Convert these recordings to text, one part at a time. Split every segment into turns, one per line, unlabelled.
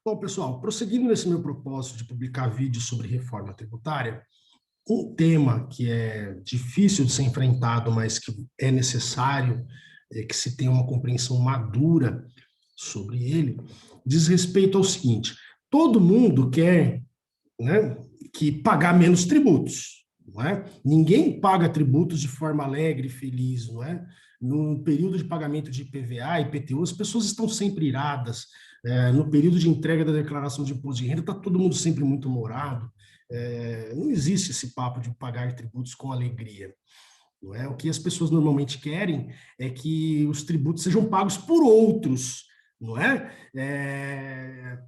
Bom, pessoal, prosseguindo nesse meu propósito de publicar vídeos sobre reforma tributária, um tema que é difícil de ser enfrentado, mas que é necessário que se tenha uma compreensão madura sobre ele, diz respeito ao seguinte: todo mundo quer, né, que pagar menos tributos, não é? Ninguém paga tributos de forma alegre e feliz, não é? No período de pagamento de IPVA e IPTU, as pessoas estão sempre iradas. No período de entrega da declaração de imposto de renda, está todo mundo sempre muito morado. Não existe esse papo de pagar tributos com alegria. Não é? O que as pessoas normalmente querem é que os tributos sejam pagos por outros, não é?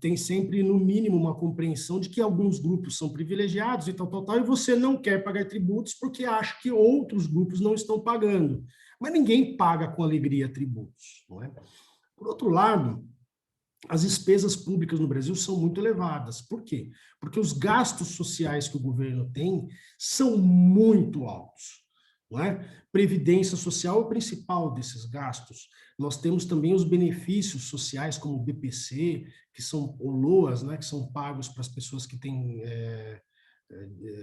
Tem sempre, no mínimo, uma compreensão de que alguns grupos são privilegiados e tal, e você não quer pagar tributos porque acha que outros grupos não estão pagando. Mas ninguém paga com alegria tributos, não é? Por outro lado, as despesas públicas no Brasil são muito elevadas. Por quê? Porque os gastos sociais que o governo tem são muito altos. Não é? Previdência social é o principal desses gastos. Nós temos também os benefícios sociais, como o BPC, que são ou LOAS, né, que são pagos para as pessoas que têm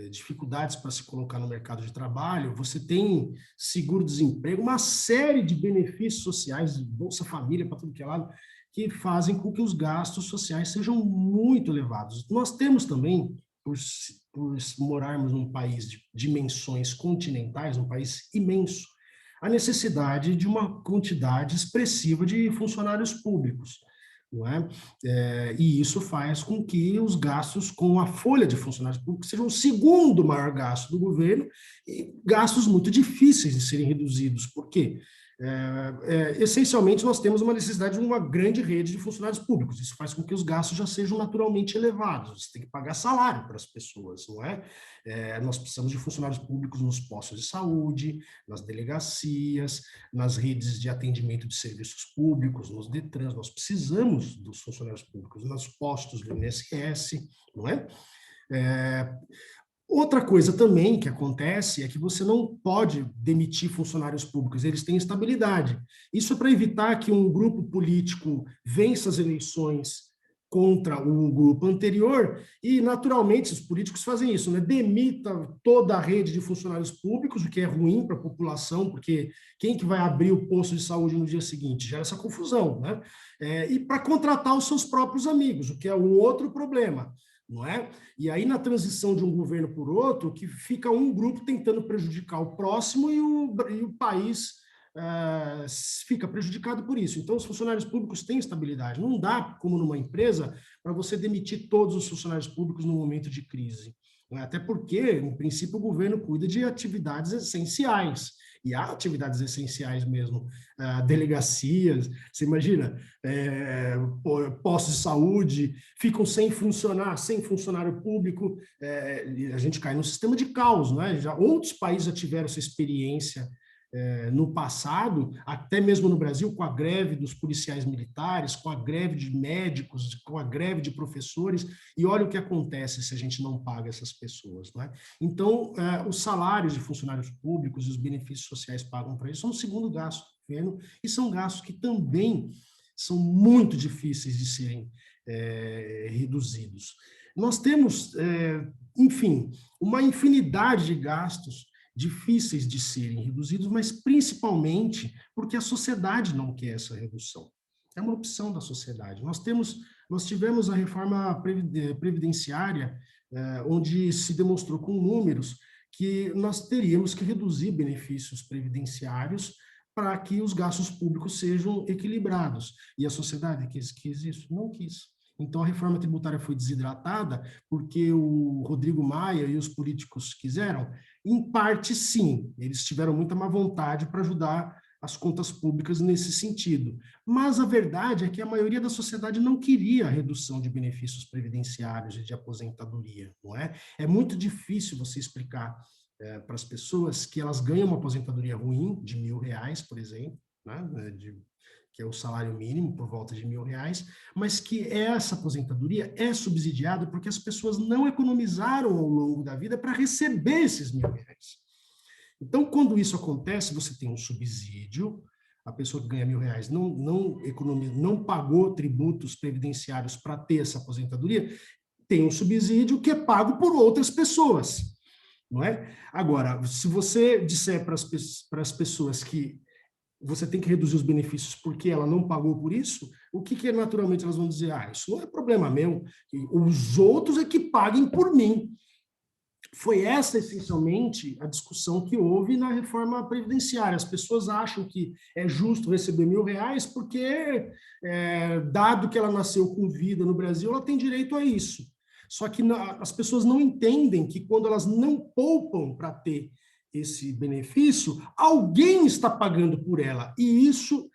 dificuldades para se colocar no mercado de trabalho. Você tem seguro-desemprego, uma série de benefícios sociais, Bolsa Família para tudo que é lado, que fazem com que os gastos sociais sejam muito elevados. Nós temos também, por morarmos num país de dimensões continentais, um país imenso, a necessidade de uma quantidade expressiva de funcionários públicos. Não é? E isso faz com que os gastos com a folha de funcionários públicos sejam o segundo maior gasto do governo e gastos muito difíceis de serem reduzidos. Por quê? Essencialmente, nós temos uma necessidade de uma grande rede de funcionários públicos. Isso faz com que os gastos já sejam naturalmente elevados. Você tem que pagar salário para as pessoas, não é? Nós precisamos de funcionários públicos nos postos de saúde, nas delegacias, nas redes de atendimento de serviços públicos, nos DETRANs. Nós precisamos dos funcionários públicos nos postos do INSS, não é? Outra coisa também que acontece é que você não pode demitir funcionários públicos, eles têm estabilidade. Isso é para evitar que um grupo político vença as eleições contra o grupo anterior e, naturalmente, os políticos fazem isso, né? Demita toda a rede de funcionários públicos, o que é ruim para a população, porque quem que vai abrir o posto de saúde no dia seguinte? Gera essa confusão, né? E para contratar os seus próprios amigos, o que é um outro problema. Não é? E aí, na transição de um governo por outro, que fica um grupo tentando prejudicar o próximo e o país fica prejudicado por isso. Então, os funcionários públicos têm estabilidade. Não dá, como numa empresa, para você demitir todos os funcionários públicos no momento de crise. Até porque, em princípio, o governo cuida de atividades essenciais. E há atividades essenciais mesmo, delegacias, você imagina, postos de saúde ficam sem funcionar, sem funcionário público, a gente cai num sistema de caos, não é? Outros países já tiveram essa experiência no passado, até mesmo no Brasil, com a greve dos policiais militares, com a greve de médicos, com a greve de professores, e olha o que acontece se a gente não paga essas pessoas. Não é? Então, os salários de funcionários públicos e os benefícios sociais pagam para isso são o segundo gasto do governo, e são gastos que também são muito difíceis de serem reduzidos. Nós temos, enfim, uma infinidade de gastos difíceis de serem reduzidos, mas principalmente porque a sociedade não quer essa redução. É uma opção da sociedade. Nós tivemos a reforma previdenciária, onde se demonstrou com números que nós teríamos que reduzir benefícios previdenciários para que os gastos públicos sejam equilibrados. E a sociedade quis isso? Não quis. Então, a reforma tributária foi desidratada porque o Rodrigo Maia e os políticos quiseram? Em parte, sim. Eles tiveram muita má vontade para ajudar as contas públicas nesse sentido. Mas a verdade é que a maioria da sociedade não queria a redução de benefícios previdenciários e de aposentadoria, não é? É muito difícil você explicar para as pessoas que elas ganham uma aposentadoria ruim, de R$1.000, por exemplo, né? Que é o salário mínimo, por volta de R$1.000, mas que essa aposentadoria é subsidiada porque as pessoas não economizaram ao longo da vida para receber esses R$1.000. Então, quando isso acontece, você tem um subsídio, a pessoa que ganha R$ 1.000 não pagou tributos previdenciários para ter essa aposentadoria, tem um subsídio que é pago por outras pessoas, não é? Agora, se você disser para as pessoas que você tem que reduzir os benefícios porque ela não pagou por isso, o que naturalmente elas vão dizer? Ah, isso não é problema meu, os outros é que paguem por mim. Foi essa, essencialmente, a discussão que houve na reforma previdenciária. As pessoas acham que é justo receber R$ 1.000 porque, dado que ela nasceu com vida no Brasil, ela tem direito a isso. Só que as pessoas não entendem que quando elas não poupam para ter esse benefício, alguém está pagando por ela. E isso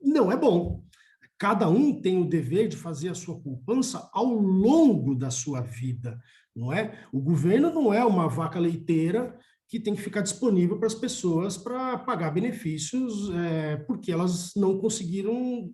não é bom. Cada um tem o dever de fazer a sua poupança ao longo da sua vida, não é? O governo não é uma vaca leiteira que tem que ficar disponível para as pessoas para pagar benefícios, porque elas não conseguiram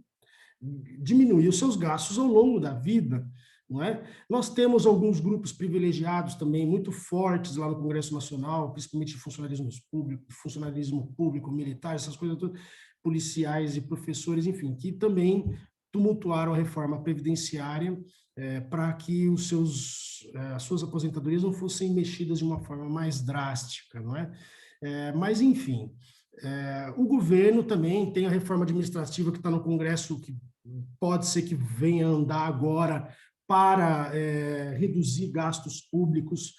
diminuir os seus gastos ao longo da vida, não é? Nós temos alguns grupos privilegiados também muito fortes lá no Congresso Nacional, principalmente funcionalismo público, militar, essas coisas todas, policiais e professores, enfim, que também tumultuaram a reforma previdenciária para que as suas aposentadorias não fossem mexidas de uma forma mais drástica, não é? Mas, enfim, o governo também tem a reforma administrativa que está no Congresso, que pode ser que venha andar agora para reduzir gastos públicos,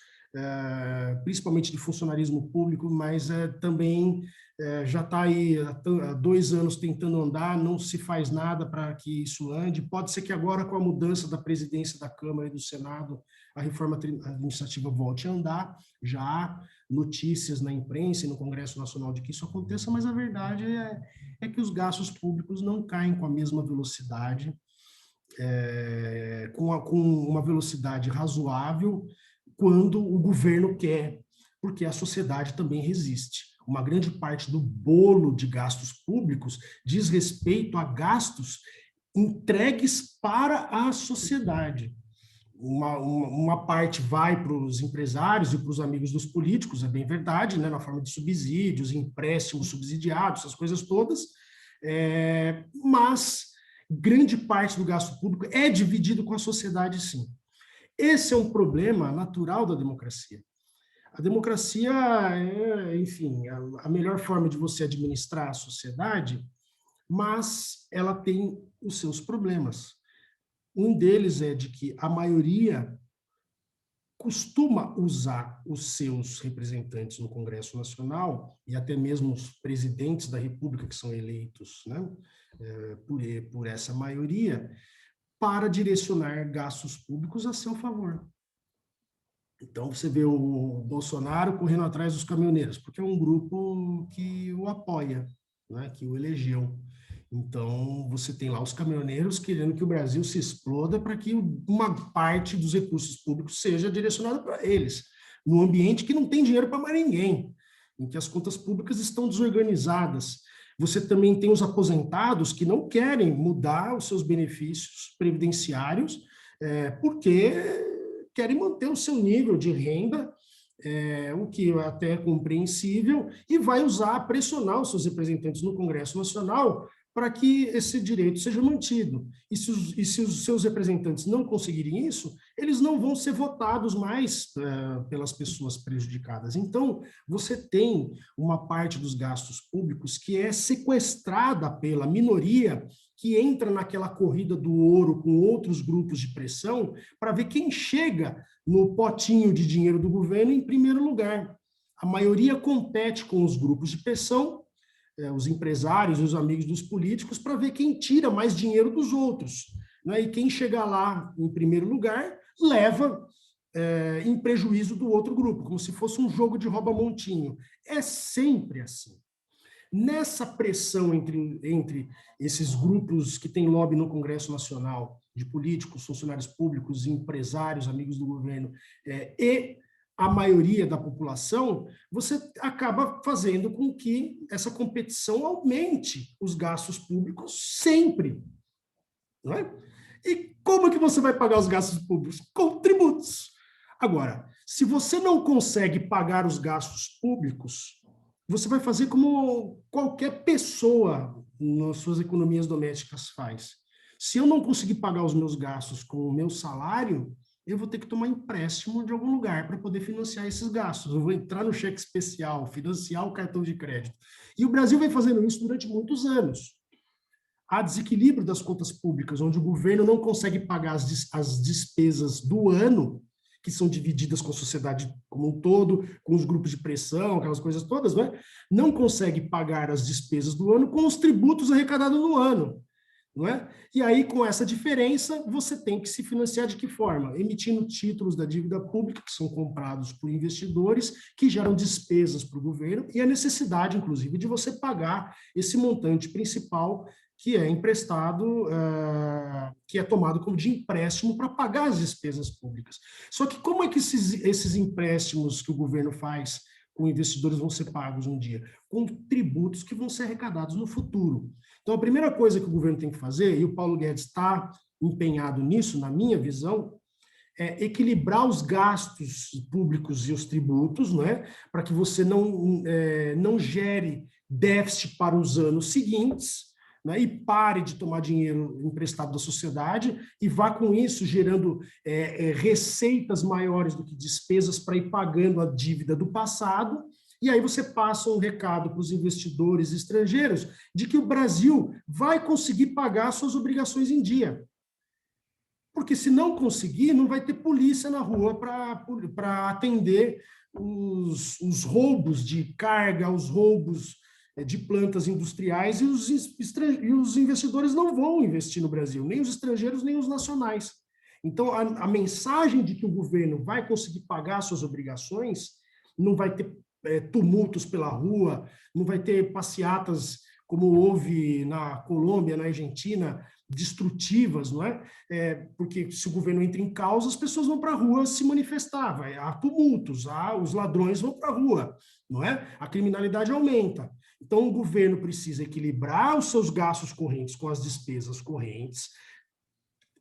principalmente de funcionarismo público, mas também já está aí há 2 anos tentando andar, não se faz nada para que isso ande. Pode ser que agora, com a mudança da presidência da Câmara e do Senado, a reforma administrativa volte a andar. Já há notícias na imprensa e no Congresso Nacional de que isso aconteça, mas a verdade é que os gastos públicos não caem com a mesma velocidade, com uma velocidade razoável, quando o governo quer, porque a sociedade também resiste. Uma grande parte do bolo de gastos públicos diz respeito a gastos entregues para a sociedade. Uma parte vai para os empresários e para os amigos dos políticos, é bem verdade, né, na forma de subsídios, empréstimos subsidiados, essas coisas todas, mas grande parte do gasto público é dividido com a sociedade, sim. Esse é um problema natural da democracia. A democracia enfim, a melhor forma de você administrar a sociedade, mas ela tem os seus problemas. Um deles é de que a maioria costuma usar os seus representantes no Congresso Nacional e até mesmo os presidentes da República, que são eleitos, né, por essa maioria, para direcionar gastos públicos a seu favor. Então, você vê o Bolsonaro correndo atrás dos caminhoneiros, porque é um grupo que o apoia, né, que o elegeu. Então, você tem lá os caminhoneiros querendo que o Brasil se exploda para que uma parte dos recursos públicos seja direcionada para eles, num ambiente que não tem dinheiro para mais ninguém, em que as contas públicas estão desorganizadas. Você também tem os aposentados que não querem mudar os seus benefícios previdenciários, porque querem manter o seu nível de renda, o que é até compreensível, e vai pressionar os seus representantes no Congresso Nacional para que esse direito seja mantido. E se os seus representantes não conseguirem isso, eles não vão ser votados mais pelas pessoas prejudicadas. Então, você tem uma parte dos gastos públicos que é sequestrada pela minoria que entra naquela corrida do ouro com outros grupos de pressão para ver quem chega no potinho de dinheiro do governo em primeiro lugar. A maioria compete com os grupos de pressão, os empresários e os amigos dos políticos, para ver quem tira mais dinheiro dos outros, né? E quem chegar lá em primeiro lugar leva em prejuízo do outro grupo, como se fosse um jogo de rouba-montinho. É sempre assim. Nessa pressão entre esses grupos que têm lobby no Congresso Nacional, de políticos, funcionários públicos, empresários, amigos do governo, e a maioria da população, você acaba fazendo com que essa competição aumente os gastos públicos sempre. Não é? E como que você vai pagar os gastos públicos? Com tributos. Agora, se você não consegue pagar os gastos públicos, você vai fazer como qualquer pessoa nas suas economias domésticas faz. Se eu não conseguir pagar os meus gastos com o meu salário, eu vou ter que tomar empréstimo de algum lugar para poder financiar esses gastos. Eu vou entrar no cheque especial, financiar o cartão de crédito. E o Brasil vem fazendo isso durante muitos anos. Há desequilíbrio das contas públicas, onde o governo não consegue pagar as despesas do ano, que são divididas com a sociedade como um todo, com os grupos de pressão, aquelas coisas todas, né? Não consegue pagar as despesas do ano com os tributos arrecadados no ano. Não é? E aí, com essa diferença, você tem que se financiar de que forma? Emitindo títulos da dívida pública, que são comprados por investidores, que geram despesas para o governo, e a necessidade, inclusive, de você pagar esse montante principal que é emprestado, que é tomado como de empréstimo para pagar as despesas públicas. Só que como é que esses empréstimos que o governo faz com investidores vão ser pagos um dia? Com tributos que vão ser arrecadados no futuro. Então, a primeira coisa que o governo tem que fazer, e o Paulo Guedes está empenhado nisso, na minha visão, é equilibrar os gastos públicos e os tributos, né, para que você não gere déficit para os anos seguintes, né, e pare de tomar dinheiro emprestado da sociedade e vá com isso gerando receitas maiores do que despesas para ir pagando a dívida do passado. E aí você passa um recado para os investidores estrangeiros de que o Brasil vai conseguir pagar suas obrigações em dia. Porque se não conseguir, não vai ter polícia na rua para atender os roubos de carga, os roubos de plantas industriais, e os investidores não vão investir no Brasil, nem os estrangeiros, nem os nacionais. Então, a mensagem de que o governo vai conseguir pagar suas obrigações, não vai ter tumultos pela rua, não vai ter passeatas como houve na Colômbia, na Argentina, destrutivas, não é? Porque se o governo entra em causa, as pessoas vão para a rua se manifestar, há tumultos, os ladrões vão para a rua, não é? A criminalidade aumenta. Então, o governo precisa equilibrar os seus gastos correntes com as despesas correntes,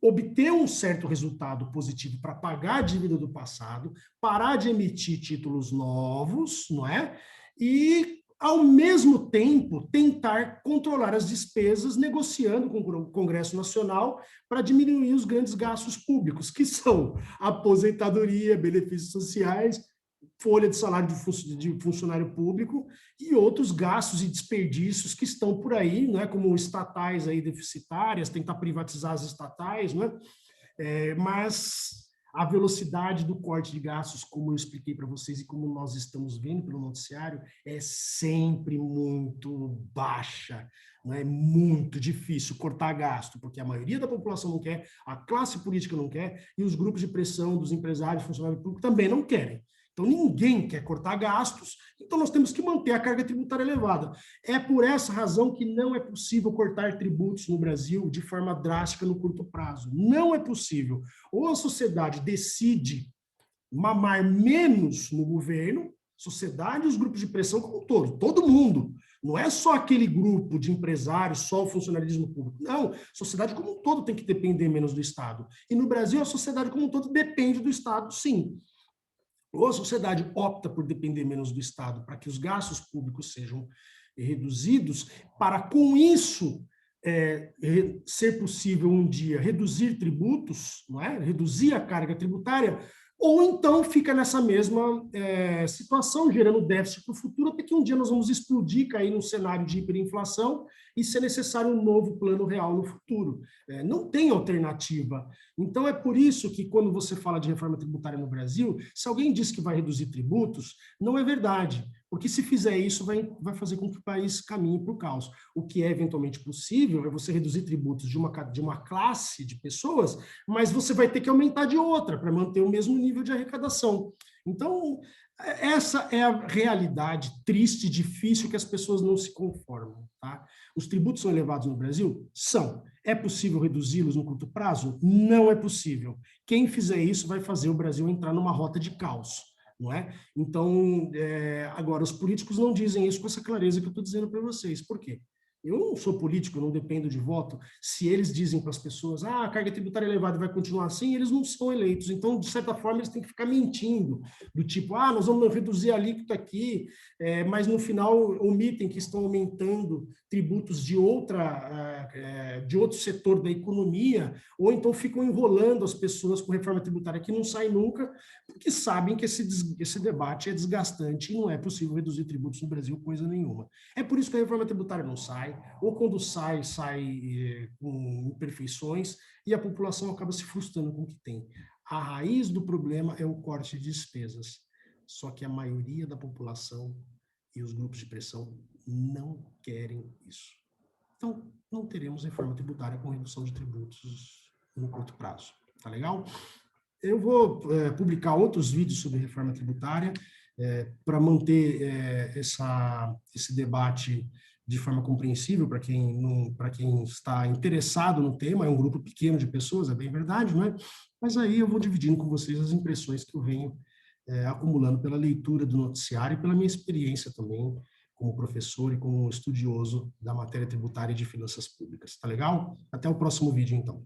obter um certo resultado positivo para pagar a dívida do passado, parar de emitir títulos novos, não é? E, ao mesmo tempo, tentar controlar as despesas, negociando com o Congresso Nacional para diminuir os grandes gastos públicos, que são aposentadoria, benefícios sociais, folha de salário de funcionário público e outros gastos e desperdícios que estão por aí, né, como estatais aí deficitárias, tentar privatizar as estatais, né? Mas a velocidade do corte de gastos, como eu expliquei para vocês e como nós estamos vendo pelo noticiário, é sempre muito baixa. Não é muito difícil cortar gasto, porque a maioria da população não quer, a classe política não quer, e os grupos de pressão dos empresários e funcionários públicos também não querem. Então, ninguém quer cortar gastos, então nós temos que manter a carga tributária elevada. É por essa razão que não é possível cortar tributos no Brasil de forma drástica no curto prazo. Não é possível. Ou a sociedade decide mamar menos no governo, sociedade e os grupos de pressão como um todo mundo. Não é só aquele grupo de empresários, só o funcionalismo público. Não, a sociedade como um todo tem que depender menos do Estado. E no Brasil, a sociedade como um todo depende do Estado, sim. Ou a sociedade opta por depender menos do Estado para que os gastos públicos sejam reduzidos, para com isso ser possível um dia reduzir tributos, não é? Reduzir a carga tributária, ou então fica nessa mesma situação, gerando déficit para o futuro, até que um dia nós vamos explodir, cair num cenário de hiperinflação e ser necessário um novo plano real no futuro. Não tem alternativa. Então, é por isso que, quando você fala de reforma tributária no Brasil, se alguém diz que vai reduzir tributos, não é verdade. Porque se fizer isso, vai fazer com que o país caminhe para o caos. O que é eventualmente possível é você reduzir tributos de uma classe de pessoas, mas você vai ter que aumentar de outra para manter o mesmo nível de arrecadação. Então, essa é a realidade triste e difícil que as pessoas não se conformam. Tá? Os tributos são elevados no Brasil? São. É possível reduzi-los no curto prazo? Não é possível. Quem fizer isso vai fazer o Brasil entrar numa rota de caos. Não é? Então, agora, os políticos não dizem isso com essa clareza que eu estou dizendo para vocês. Por quê? Eu não sou político, eu não dependo de voto. Se eles dizem para as pessoas, a carga tributária é elevada e vai continuar assim, eles não são eleitos. Então, de certa forma, eles têm que ficar mentindo, do tipo, nós vamos reduzir a alíquota aqui, mas no final omitem que estão aumentando tributos de outro setor da economia, ou então ficam enrolando as pessoas com reforma tributária que não sai nunca, porque sabem que esse debate é desgastante e não é possível reduzir tributos no Brasil coisa nenhuma. É por isso que a reforma tributária não sai, ou quando sai, com imperfeições, e a população acaba se frustrando com o que tem. A raiz do problema é o corte de despesas. Só que a maioria da população e os grupos de pressão não querem isso. Então, não teremos reforma tributária com redução de tributos no curto prazo. Tá legal? Eu vou publicar outros vídeos sobre reforma tributária para manter esse debate de forma compreensível para quem está interessado no tema. É um grupo pequeno de pessoas, é bem verdade, não é? Mas aí eu vou dividindo com vocês as impressões que eu venho acumulando pela leitura do noticiário e pela minha experiência também como professor e como estudioso da matéria tributária e de finanças públicas. Tá legal? Até o próximo vídeo, então.